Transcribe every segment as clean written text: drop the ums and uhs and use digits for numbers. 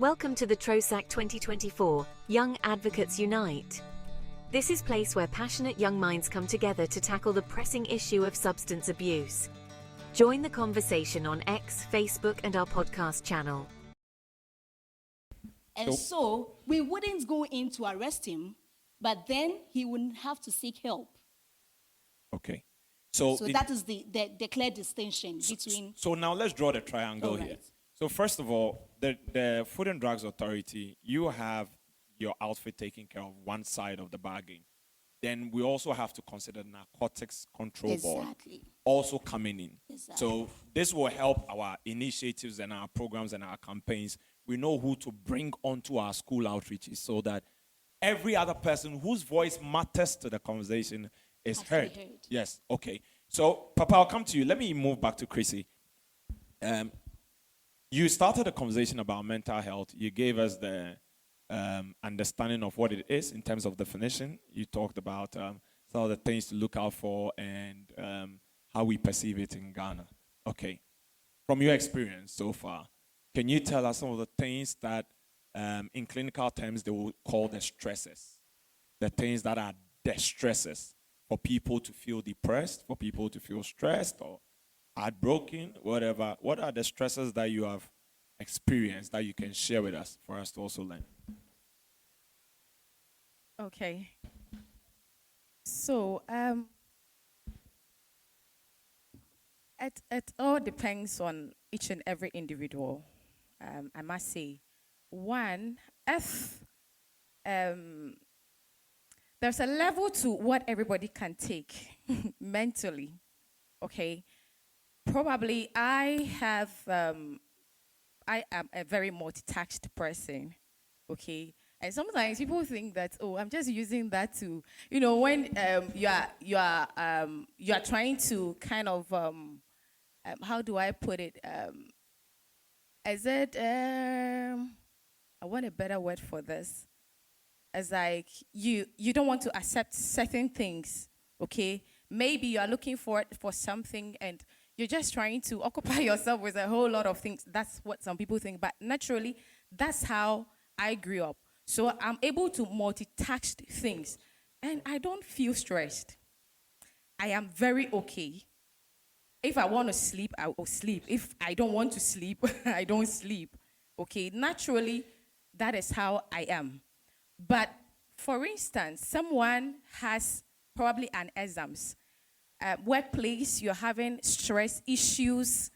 Welcome to the TROSAC 2024 Young Advocates Unite. This is a place where passionate young minds come together to tackle the pressing issue of substance abuse. Join the conversation on X, Facebook, and our podcast channel. And so we wouldn't go in to arrest him, but then he wouldn't have to seek help. Okay. So that is the clear distinction between... So now let's draw the triangle here. So first of all, the Food and Drugs Authority, you have your outfit taking care of one side of the bargain. Then we also have to consider Narcotics Control Board also coming in. So this will help our initiatives and our programs and our campaigns. We know who to bring onto our school outreaches so that every other person whose voice matters to the conversation is heard. Yes, okay. So, Papa, I'll come to you. Let me move back to Chrissy. You started a conversation about mental health. You gave us the understanding of what it is in terms of definition. You talked about some of the things to look out for and how we perceive it in Ghana. Okay. From your experience so far, can you tell us some of the things that in clinical terms they will call the stresses? The things that are the stresses for people to feel depressed, for people to feel stressed or heartbroken, whatever. What are the stresses that you have experienced that you can share with us for us to also learn? Okay. So, it all depends on each and every individual. I must say, one, if there's a level to what everybody can take mentally, okay? Probably I am a very multi-tasked person, okay? And sometimes people think that, oh, I'm just using that to, when you are trying to kind of, how do I put it? I want a better word for this. It's like you don't want to accept certain things, okay? Maybe you are looking for something and you're just trying to occupy yourself with a whole lot of things. That's what some people think. But naturally, that's how I grew up. So I'm able to multitask things. And I don't feel stressed. I am very okay. If I want to sleep, I will sleep. If I don't want to sleep, I don't sleep. Okay, naturally, that is how I am. But for instance, someone has probably an exams. Workplace, you're having stress issues.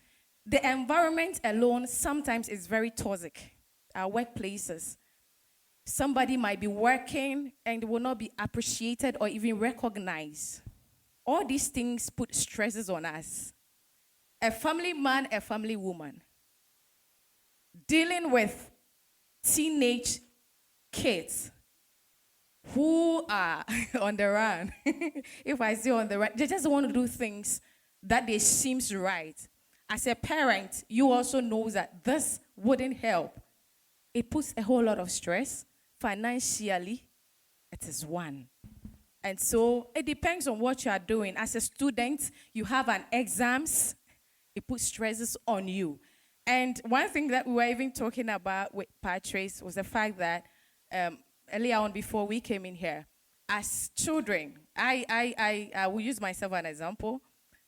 The environment alone sometimes is very toxic. Our workplaces. Somebody might be working and will not be appreciated or even recognized. All these things put stresses on us. A family man, a family woman, dealing with teenage kids who are on the run. If I say on the run, they just want to do things that they seems right. As a parent, you also know that this wouldn't help. It puts a whole lot of stress. Financially, it is one. And so it depends on what you are doing. As a student, you have an exams. It puts stresses on you. And one thing that we were even talking about with Patrice was the fact that earlier on before we came in here, as children, I will use myself as an example.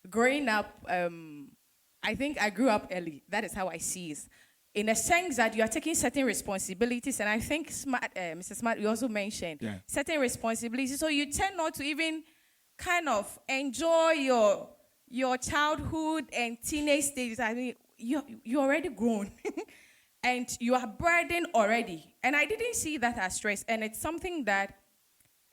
Growing up, I think I grew up early. That is how I see it. In a sense that you are taking certain responsibilities, and I think Mr. Smart, you also mentioned certain responsibilities, so you tend not to even kind of enjoy your childhood and teenage stages. I mean, you're already grown, and you are burdened already. And I didn't see that as stress, and it's something that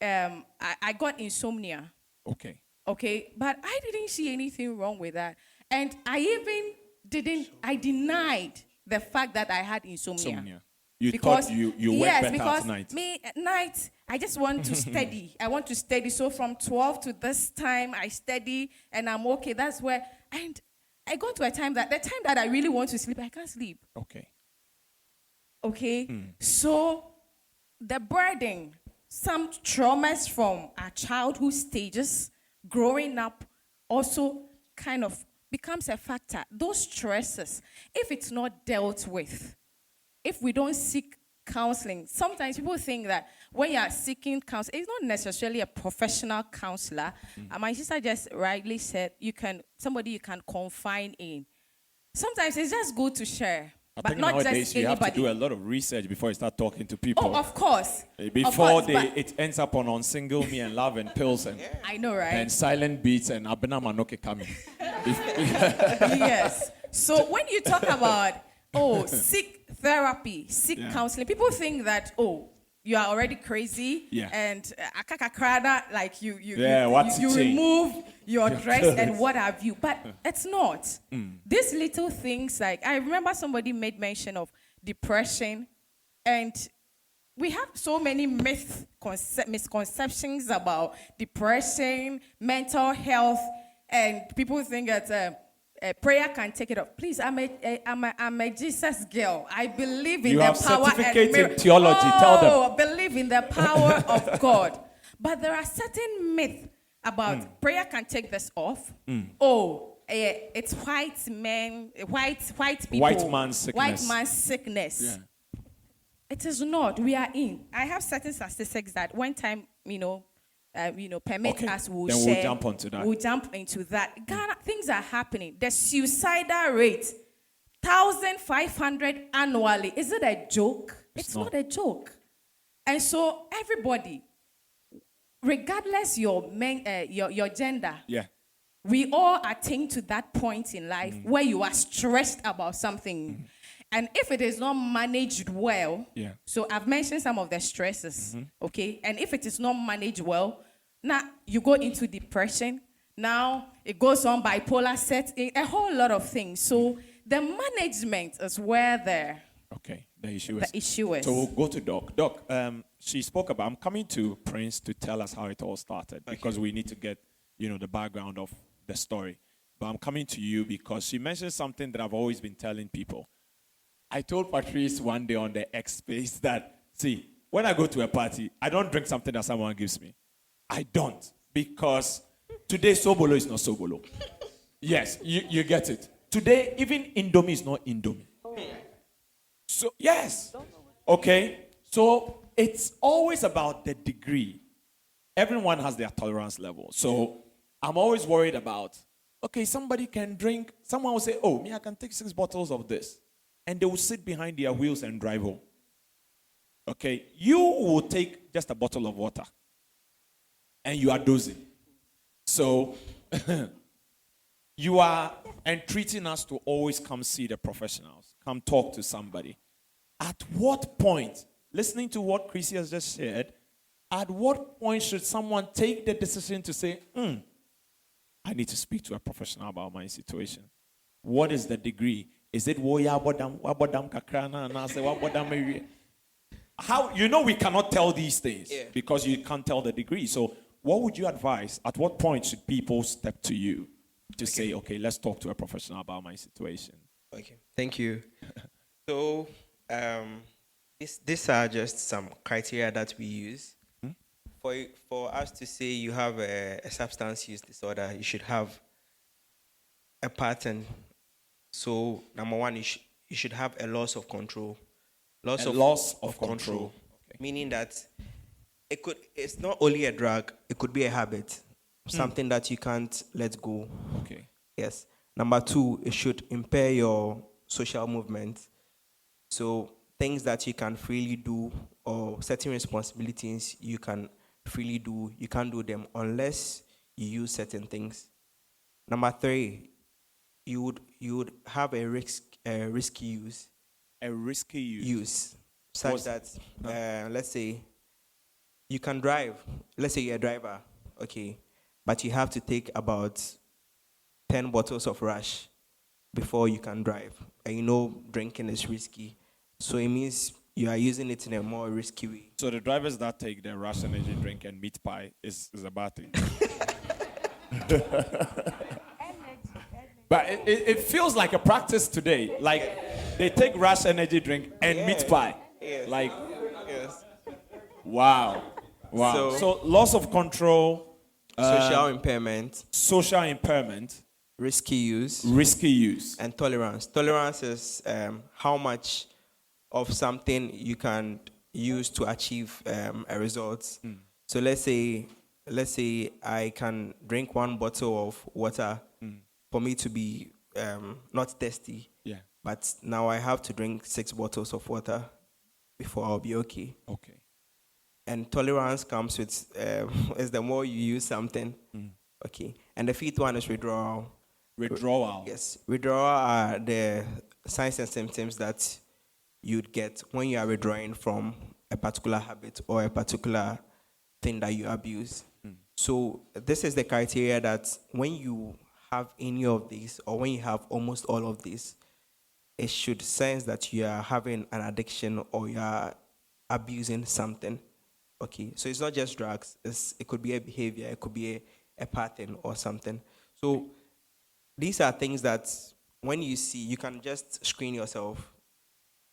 I got insomnia. Okay. Okay, but I didn't see anything wrong with that, and I denied the fact that I had insomnia. You thought you went better at night. Me at night, I just want to study. I want to study. So from 12 to this time, I study and I'm okay. That's where, and I got to the time that I really want to sleep, I can't sleep. Okay. So the burden, some traumas from our childhood stages, growing up, also kind of becomes a factor. Those stresses, if it's not dealt with, if we don't seek counseling, sometimes people think that when you are seeking counseling, it's not necessarily a professional counselor. My sister just rightly said, somebody you can confide in. Sometimes it's just good to share. I But think not nowadays just you anybody. have to do a lot of research before you start talking to people. Oh, of course. Before Of course, it ends up on Single Me and Love and Pills and I know, right? and silent beats and Abena Manoke coming. Yes. So when you talk about, seek therapy, seek counseling, people think that, you are already crazy. Yeah. And akakakrada, like you changed? remove your dress and what have you. But it's not. These little things, like I remember somebody made mention of depression, and we have so many misconceptions about depression, mental health, and people think that prayer can take it off. Please, I'm a Jesus girl. I believe in You the have power certificate and in theology. Tell them. I believe in the power of God. But there are certain myths about prayer can take this off. It's white people. White man's sickness. White man's sickness. Yeah. It is not. We are in. I have certain statistics that one time, permit us, we'll then share. we'll jump onto that. We'll jump into that. Ghana, things are happening. The suicidal rate, 1,500 annually. Is it a joke? It's not a joke. And so everybody, regardless your gender, we all attain to that point in life where you are stressed about something. And if it is not managed well, so I've mentioned some of the stresses, okay? And if it is not managed well, now you go into depression. Now it goes on bipolar set, a whole lot of things. So the management is where the issue is. So we'll go to Doc. Doc, she spoke about, I'm coming to Prince to tell us how it all started because we need to get, the background of the story. But I'm coming to you because she mentioned something that I've always been telling people. I told Patrice one day on the X space that, see, when I go to a party, I don't drink something that someone gives me. I don't. Because today, Sobolo is not Sobolo. Yes, you get it. Today, even Indomie is not Indomie. So, yes. Okay. So, it's always about the degree. Everyone has their tolerance level. So, I'm always worried about, somebody can drink. Someone will say, I can take 6 bottles of this. And they will sit behind their wheels and drive home. Okay? You will take just a bottle of water. And you are dozing. So, you are entreating us to always come see the professionals. Come talk to somebody. At what point, listening to what Chrissy has just shared, at what point should someone take the decision to say, I need to speak to a professional about my situation? What is the degree? Is it wabodam kakrana and I say wabodam area? How we cannot tell these things because you can't tell the degree. So what would you advise? At what point should people step to you to say, let's talk to a professional about my situation? Okay, thank you. So these are just some criteria that we use. For us to say you have a substance use disorder, you should have a pattern. So, number one, you should have a loss of control. Loss of control. Okay. Meaning that it's not only a drug, it could be a habit. Something that you can't let go. Okay. Yes. Number two, it should impair your social movement. So, things that you can freely do or certain responsibilities you can freely do, you can't do them unless you use certain things. Number three, you would have a risky use. A risky use? Such that, let's say, you can drive. Let's say you're a driver, but you have to take about 10 bottles of Rush before you can drive. And drinking is risky. So it means you are using it in a more risky way. So the drivers that take the Rush energy drink and meat pie is a bad thing. But it feels like a practice today. Like they take Rush energy drink and meat pie. Yes. Yes. Wow. So loss of control. Social impairment. Risky use. And tolerance. Tolerance is how much of something you can use to achieve a result. So let's say I can drink 1 bottle of water for me to be not thirsty. Yeah. But now I have to drink 6 bottles of water before I'll be okay. Okay. And tolerance comes with is the more you use something. Okay. And the 5th one is withdrawal. Withdrawal. Yes. Withdrawal are the signs and symptoms that you'd get when you are withdrawing from a particular habit or a particular thing that you abuse. So this is the criteria that when you have any of these, or when you have almost all of these, it should sense that you are having an addiction or you are abusing something. Okay, so it's not just drugs. It could be a behavior, it could be a pattern or something. So these are things that when you see, you can just screen yourself.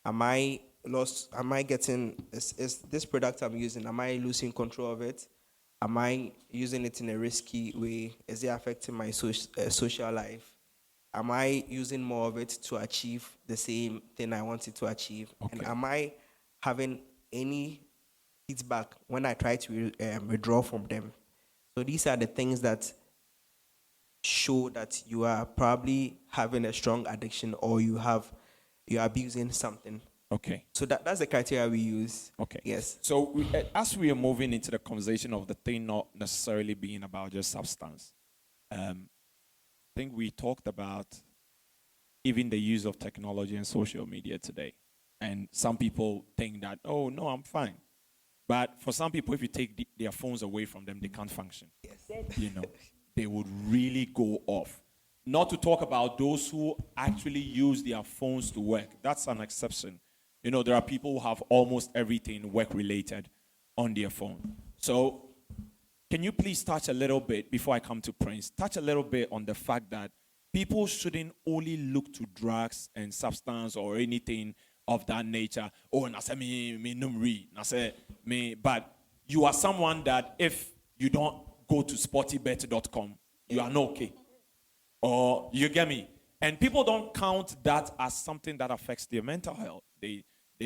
Am I lost? Am I getting, is this product I'm using, am I losing control of it? Am I using it in a risky way? Is it affecting my social life? Am I using more of it to achieve the same thing I wanted to achieve? Okay. And am I having any feedback when I try to withdraw from them? So these are the things that show that you are probably having a strong addiction or you're abusing something. Okay. So that's the criteria we use. Okay. Yes. So as we are moving into the conversation of the thing not necessarily being about just substance, I think we talked about even the use of technology and social media today. And some people think that, oh, no, I'm fine. But for some people, if you take their phones away from them, they can't function. Yes. You know, they would really go off. Not to talk about those who actually use their phones to work. That's an exception. You know, there are people who have almost everything work-related on their phone. So can you please touch a little bit, before I come to Prince, touch a little bit on the fact that people shouldn't only look to drugs and substance or anything of that nature. Oh, but you are someone that if you don't go to sportybet.com, you are not okay. Or you get me? And people don't count that as something that affects their mental health. They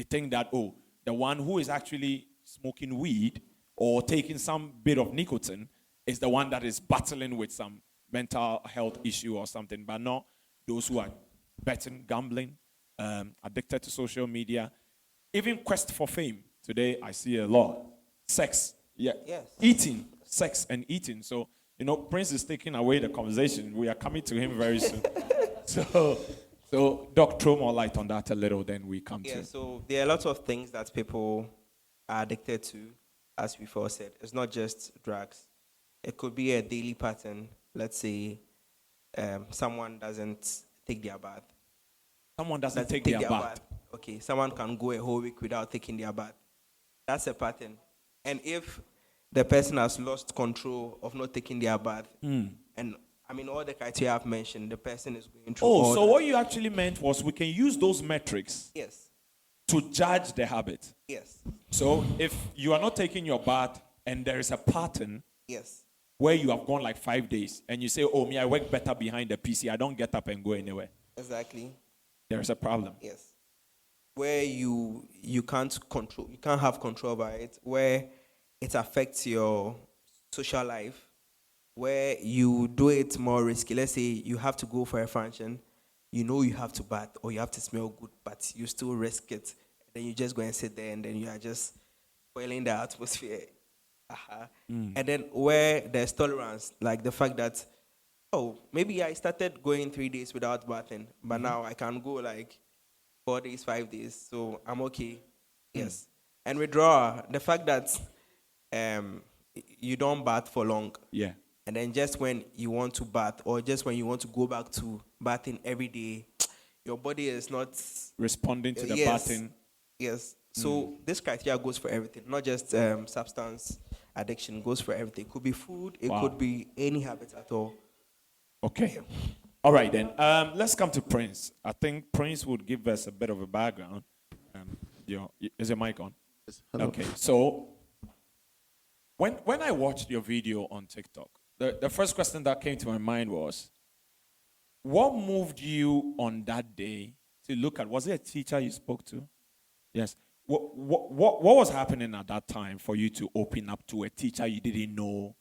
think that, oh, the one who is actually smoking weed or taking some bit of nicotine is the one that is battling with some mental health issue or something. But not those who are betting, gambling, addicted to social media, even quest for fame. Today, I see a lot. Sex, yeah, yes. Eating, sex and eating. So, you know, Prince is taking away the conversation. We are coming to him very soon. So, Doc, throw more light on that a little, then we come to. Yeah, so there are a lot of things that people are addicted to, as before said. It's not just drugs. It could be a daily pattern. Let's say someone doesn't take their bath. Someone doesn't take their bath. Okay, someone can go a whole week without taking their bath. That's a pattern. And if the person has lost control of not taking their bath, and I mean, all the criteria I've mentioned, the person is going through. Oh, so what you actually meant was we can use those metrics. Yes. To judge the habit. Yes. So if you are not taking your bath and there is a pattern. Yes. Where you have gone like 5 days and you say, oh, me, I work better behind the PC. I don't get up and go anywhere. Exactly. There is a problem. Yes. Where you can't have control over it. Where it affects your social life. Where you do it more risky. Let's say you have to go for a function, you know you have to bath or you have to smell good, but you still risk it. Then you just go and sit there and then you are just spoiling the atmosphere. And then where there's tolerance, like the fact that, oh, maybe I started going 3 days without bathing, but now I can go like 4 days, 5 days, so I'm okay. Yes. And withdrawal, the fact that you don't bath for long. Yeah. And then just when you want to bath or just when you want to go back to bathing every day, your body is not responding to the bathing. Yes. So this criteria goes for everything, not just substance addiction, goes for everything. It could be food, it could be any habit at all. Okay. All right then. Let's come to Prince. I think Prince would give us a bit of a background. Is your mic on? Yes. Hello. Okay. So when I watched your video on TikTok, the first question that came to my mind was, what moved you on that day to look at, was it a teacher you spoke to? Yes. What was happening at that time for you to open up to a teacher you didn't know?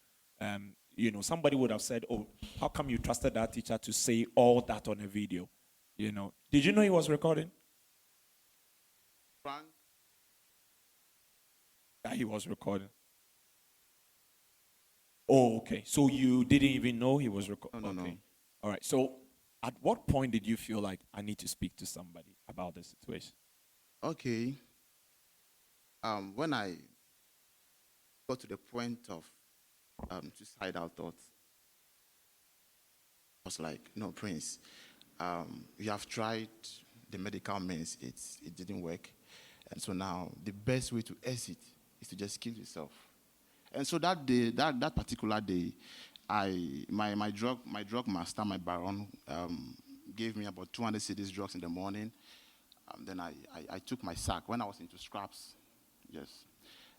Somebody would have said, "Oh, how come you trusted that teacher to say all that on a video?" Did you know he was recording? Frank? That he was recording. Oh, okay. So you didn't even know he was recording? No. Okay. All right. So at what point did you feel like I need to speak to somebody about this situation? Okay. When I got to the point of suicidal thoughts, I was like, no, Prince, you have tried the medical means, it didn't work. And so now the best way to exit is to just kill yourself. And so that day, that particular day, my drug master, my baron, gave me about 200 cedis drugs in the morning. Then I took my sack when I was into scraps. Yes.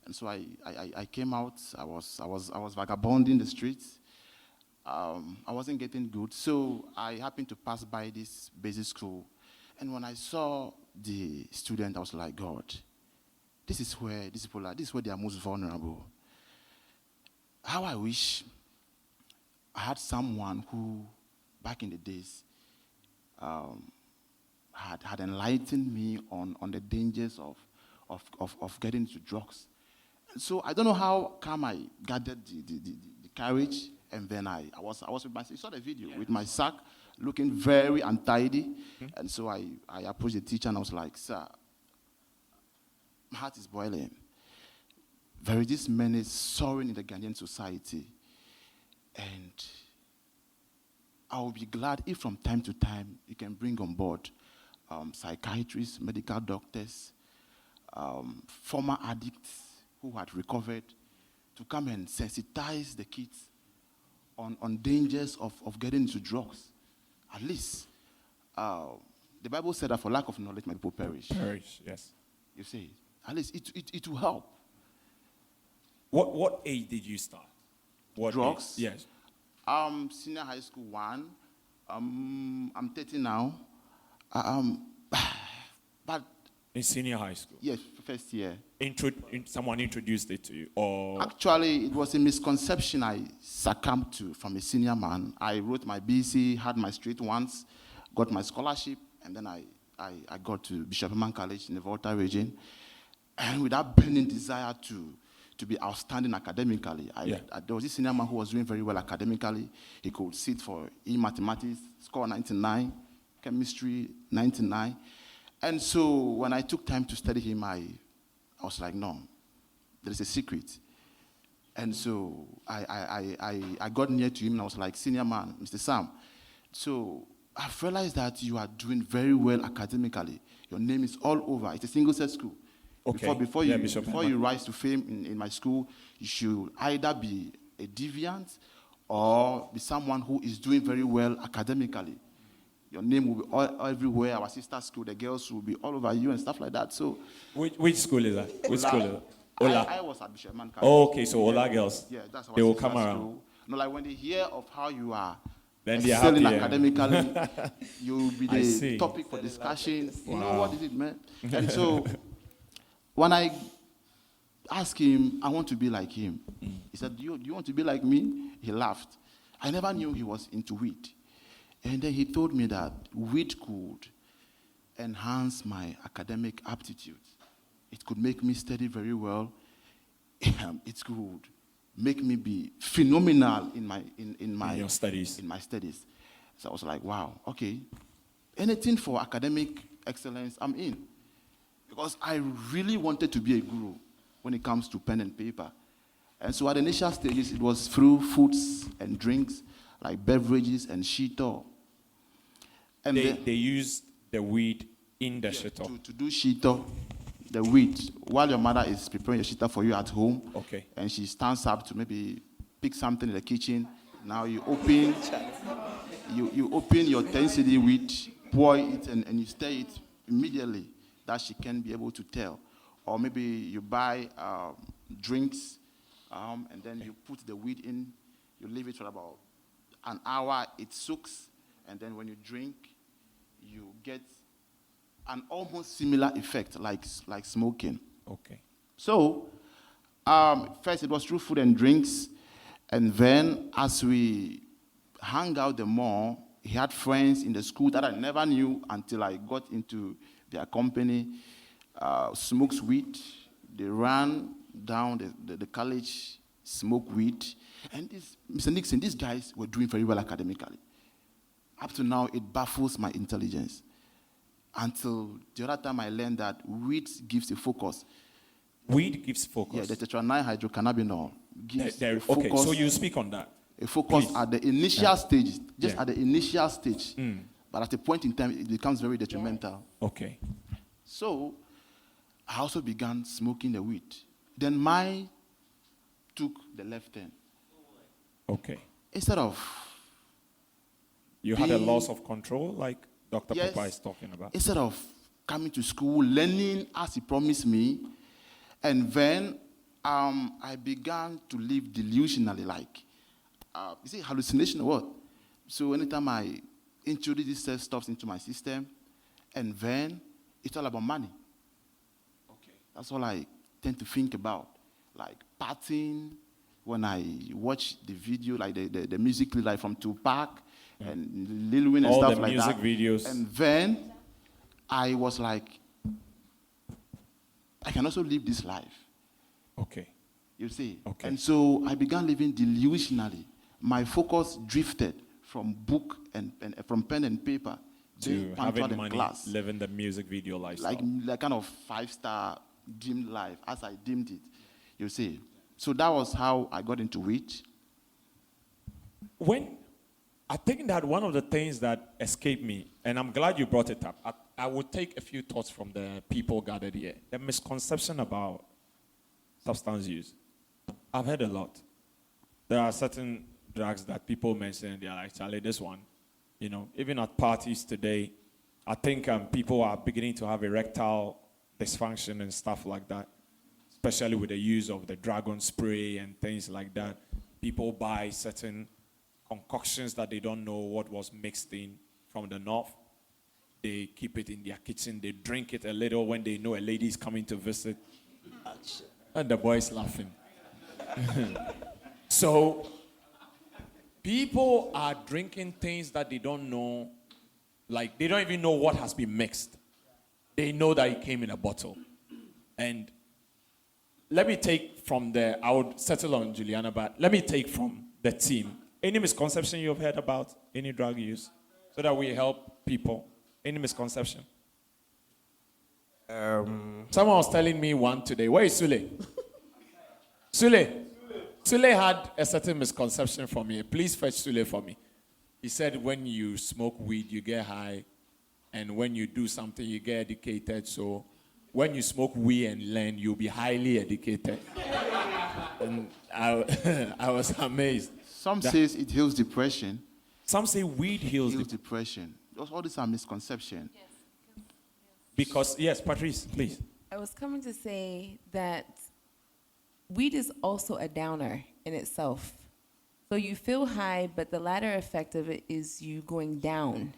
And so I came out. I was vagabonding the streets. I wasn't getting good. So I happened to pass by this basic school. And when I saw the student, I was like, God, this is where these people are. This is where they are most vulnerable. How I wish I had someone who, back in the days, had enlightened me on the dangers of getting into drugs. And so I don't know how come I gathered the courage, and then I was with my, you saw the video, with my sack, looking very untidy. And so I approached the teacher and I was like, sir, my heart is boiling. There is this menace soaring in the Ghanaian society. And I will be glad if from time to time you can bring on board psychiatrists, medical doctors, former addicts who had recovered to come and sensitize the kids on dangers of getting into drugs. At least, the Bible said that for lack of knowledge, my people perish. Perish, yes. You see, at least it will help. What age did you start? What Drugs? Age? Yes. Senior high school 1. I'm 30 now. But In senior high school? yes, first year. Someone introduced it to you? Or Actually, it was a misconception I succumbed to from a senior man. I wrote my BC, had my straight ones, got my scholarship, and then I got to Bishop Eman College in the Volta region. And with that burning desire to be outstanding academically, there was this senior man who was doing very well academically. He could sit for mathematics, score 99, chemistry 99. And so when I took time to study him, I was like, no, there is a secret. And so I got near to him and I was like, senior man, Mr. Sam, so I've realized that you are doing very well academically. Your name is all over. It's a single-sex school. okay. Before you rise to fame in my school, you should either be a deviant or be someone who is doing very well academically. Your name will be all everywhere. Our sister school, the girls will be all over you and stuff like that. So, which school is that? Which school is that? Ola. Ola. I was at Bishop Eman College. Oh, okay, so Ola girls. Yeah, that's our they will sister come around. school. No, like when they hear of how you are Then they are excelling happy, academically, you will be I the see. topic for discussion. You know Wow. what is it, man? And so, when I asked him, I want to be like him. He said, do you want to be like me? He laughed. I never knew he was into weed. And then he told me that weed could enhance my academic aptitude. It could make me study very well. It could make me be phenomenal in my studies. In my studies. So I was like, wow, okay. Anything for academic excellence, I'm in. Because I really wanted to be a guru when it comes to pen and paper. And so at the initial stages, it was through foods and drinks, like beverages and shito. And They used the weed in the shito. To do shito, the weed, while your mother is preparing your shito for you at home. Okay. And she stands up to maybe pick something in the kitchen. Now you open, you open your 10 cedi weed, pour it, and you stir it immediately, that she can be able to tell. Or maybe you buy drinks, and then you put the weed in, you leave it for about an hour, it soaks, and then when you drink, you get an almost similar effect like smoking. Okay. So, first it was through food and drinks, and then as we hung out the more, he had friends in the school that I never knew until I got into their company, smokes weed. They ran down the college, smoked weed. And Mr. Nixon, these guys were doing very well academically. Up to now, it baffles my intelligence. Until the other time I learned that weed gives a focus. Weed gives focus. Yeah, the tetra-9-hydrocannabinol gives a focus. Okay, so you speak on that. A focus Please. at the initial stage, just Yeah. at the initial stage. But at a point in time, it becomes very detrimental. Okay. So I also began smoking the weed. Then mine took the left turn. Okay. Instead of You had a being- loss of control, like Dr. Yes. Papa is talking about. instead of coming to school, learning as he promised me, and then I began to live delusionally, like, you see, hallucination or what? So anytime I introduce these stuff into my system, and then it's all about money. Okay. That's all I tend to think about, like partying. When I watch the video, like the music, like from Tupac and Lil Wayne and All stuff the like music that. videos. And then I was like, I can also live this life. Okay. You see? Okay. And so I began living delusionally. My focus drifted from book and from pen and paper To punctual having in money, class. living the music video lifestyle. Like kind of 5-star dimmed life as I dimmed it. You see? So that was how I got into it. I think that one of the things that escaped me, and I'm glad you brought it up, I would take a few thoughts from the people gathered here. The misconception about substance use. I've heard a lot. There are certain drugs that people mention, and they're like, Charlie, this one. You know, even at parties today, I think people are beginning to have erectile dysfunction and stuff like that, especially with the use of the dragon spray and things like that. People buy certain concoctions that they don't know what was mixed in from the north. They keep it in their kitchen. They drink it a little when they know a lady is coming to visit. And the boy's laughing. So, people are drinking things that they don't know. Like, they don't even know what has been mixed. They know that it came in a bottle. And let me take from I would settle on Juliana, but let me take from the team. Any misconception you've heard about any drug use so that we help people? Any misconception? Someone was telling me one today. Where is Sule? Sule had a certain misconception for me. Please fetch Sule for me. He said when you smoke weed, you get high. And when you do something, you get educated. So when you smoke weed and learn, you'll be highly educated. And I was amazed. Some says it heals depression. Some say weed heals depression. All these are misconceptions. Because, yes, Patrice, please. I was coming to say that weed is also a downer in itself. So you feel high, but the latter effect of it is you going down.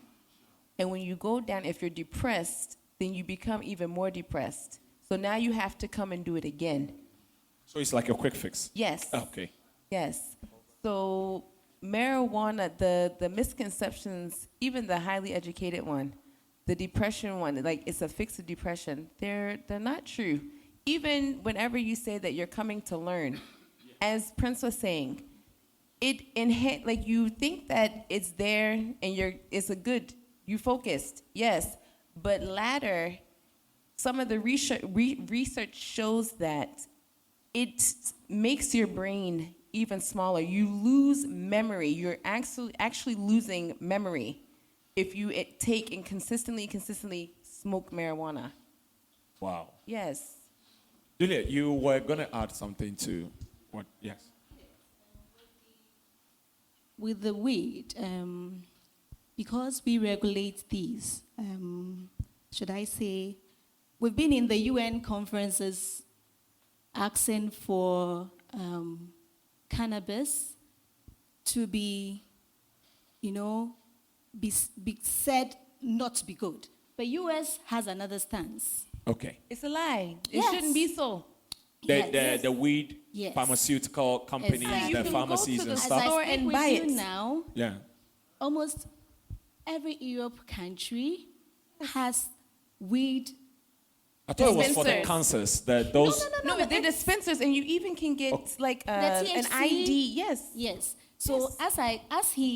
And when you go down, if you're depressed, then you become even more depressed. So now you have to come and do it again. So it's like a quick fix? Yes. Okay. Yes. So marijuana, the misconceptions, even the highly educated one, the depression one, like it's a fix of depression, they're not true. Even whenever you say that you're coming to learn, as Prince was saying, like you think that it's there and it's a good, you focused, yes, but latter, some of the research shows that it makes your brain even smaller. You lose memory. You're actually losing memory if you take and consistently smoke marijuana. Wow. Yes. Julia, you were going to add something to what? Yes. With the weed, because we regulate these, should I say, we've been in the UN conferences asking for cannabis to be, be said not to be good. But U.S. has another stance. Okay. It's a lie. It Yes. shouldn't be so. The weed Yes. pharmaceutical companies, Exactly. the You can pharmacies go to and the As stuff. store I speak and with buy you it. now, Yeah. almost every Europe country has weed. I thought it was for the Dispensers. cancers. Those. No, they're dispensers, and you even can get like an THC. ID. Yes. Yes. So as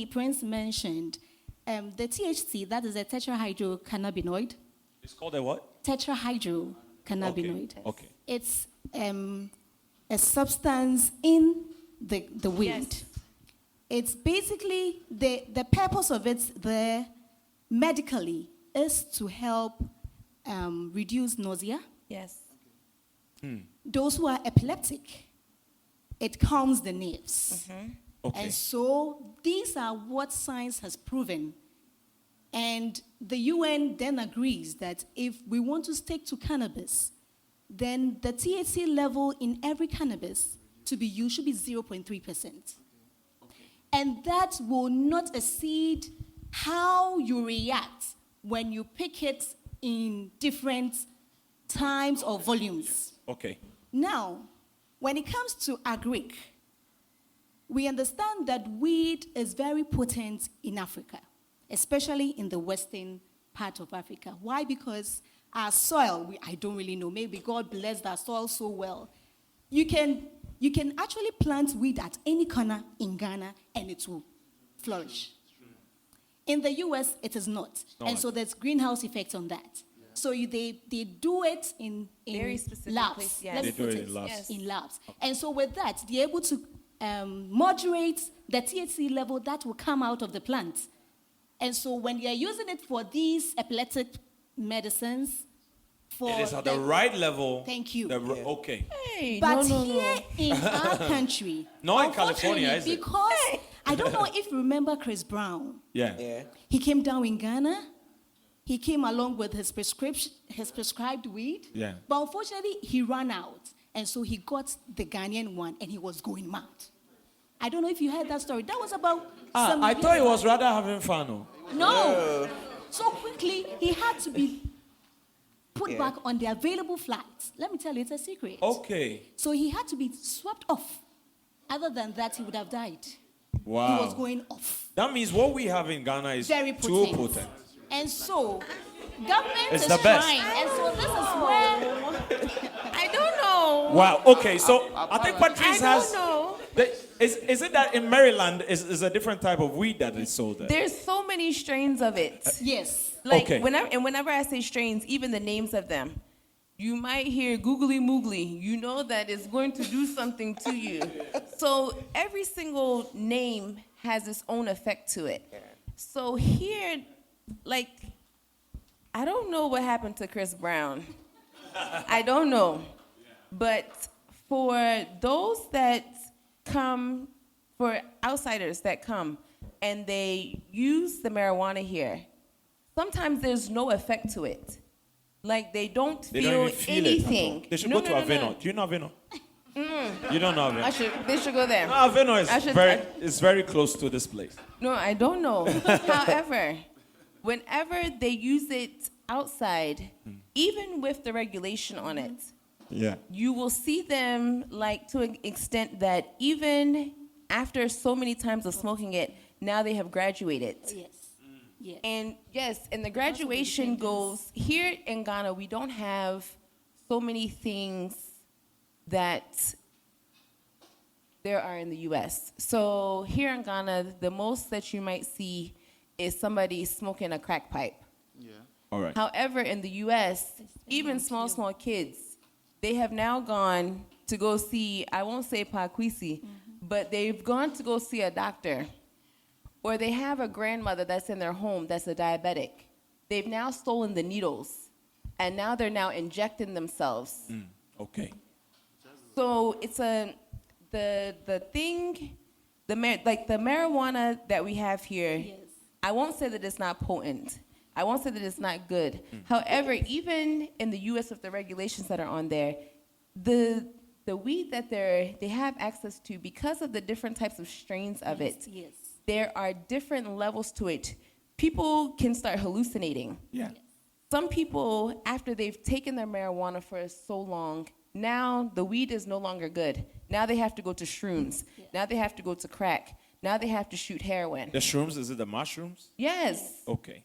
Prince mentioned, the THC, that is a tetrahydrocannabinoid. It's called a what? Tetrahydrocannabinoid. Okay. It's a substance in the weed. Yes. It's basically the purpose of it there medically is to help reduce nausea. Yes. Those who are epileptic, it calms the nerves. Okay. And so these are what science has proven. And the UN then agrees that if we want to stick to cannabis, then the THC level in every cannabis to be used should be 0.3%. And that will not exceed how you react when you pick it in different times or volumes. Okay. Now, when it comes to agric, we understand that weed is very potent in Africa, especially in the western part of Africa. Why? Because our soil, I don't really know, maybe God blessed our soil so well. You can actually plant weed at any corner in Ghana and it will flourish. In the US, it is not. And so there's greenhouse effect on that. So they do it in Very specific labs. place, yes. Let me They do put it in labs. Yes. in labs. And so with that, they're able to moderate the THC level that will come out of the plant. And so when you're using it for these epileptic medicines, for It is at the right level. Thank you. Okay. Hey, but no. here in our country, Not in California, unfortunately, is it? because I don't know if you remember Chris Brown. Yeah. Yeah. He came down in Ghana. He came along with his prescribed weed. Yeah. But unfortunately, he ran out. And so he got the Ghanaian one and he was going mad. I don't know if you heard that story. That was about some I years thought he ago. was rather having fun. Oh. No. So quickly, he had to be put Yeah. back on the available flights. Let me tell you, it's a secret. Okay. So he had to be swept off. Other than that, he would have died. Wow. He was going off. That means what we have in Ghana is Very too potent. potent. And so, government It's is the best. trying. And so this is where I don't know. Wow. Okay. So I think I Patrice don't has. know. Is it that in Maryland is a different type of weed that is sold there? There's so many strains of it. yes. Like Okay. whenever I say strains, even the names of them, you might hear googly moogly. You know that it's going to do something to you. So every single name has its own effect to it. So here, like, I don't know what happened to Chris Brown. I don't know. But for those that come, for outsiders that come and they use the marijuana here, sometimes there's no effect to it. Like they don't They feel don't even feel anything. it. They should No, go to no, no, Aveno. no. Do you know Aveno? You don't know Aveno. They should go there. No, Aveno I is should- it's very close to this place. No, I don't know. However, whenever they use it outside, even with the regulation on it, Yeah. you will see them like to an extent that even after so many times of smoking it, now they have graduated. Yes. Yes. And yes, and the graduation goes, here in Ghana, we don't have so many things that there are in the US. So here in Ghana, the most that you might see is somebody smoking a crack pipe. Yeah. All right. However, in the US, even small kids, they have now gone to go see, I won't say Kwesi, but they've gone to go see a doctor. Or they have a grandmother that's in their home that's a diabetic. They've now stolen the needles, and now they're now injecting themselves. Okay. So it's the thing, the marijuana that we have here. Yes. I won't say that it's not potent. I won't say that it's not good. However, even in the U.S. with the regulations that are on there, the weed that they have access to, because of the different types of strains of it, Yes. there are different levels to it. People can start hallucinating. Yeah. some people, after they've taken their marijuana for so long, now the weed is no longer good. Now they have to go to shrooms. Yeah. Now they have to go to crack. Now they have to shoot heroin. The shrooms, is it the mushrooms? Yes. Okay.